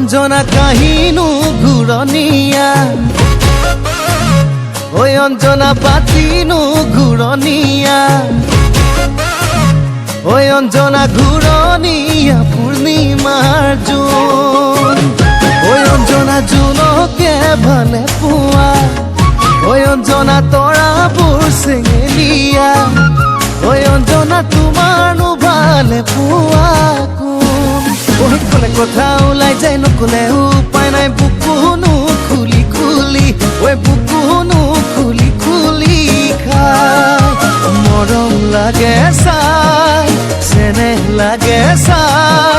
অঞ্জনা কাহিনু ঘূৰণীয়া ঐ অঞ্জনা পাতিনু ঘূৰণীয়া ঐ অঞ্জনা ঘূৰণীয়া পূৰ্ণিমাৰ জোন ঐ অঞ্জনা জোনকে ভালে পোৱা ঐ অঞ্জনা তৰাবোৰ চেঙেলীয়া ঐ অঞ্জনা তোমাৰনো ভালে পোৱা কোন ঐ ক'লে কথা ওলাই যায় নক'লে উপায় নাই বুকুনো খুলি খুলি ঐ বুকুনো খুলি খুলি খাই মৰম লাগে চাই চেনেহ লাগে চাই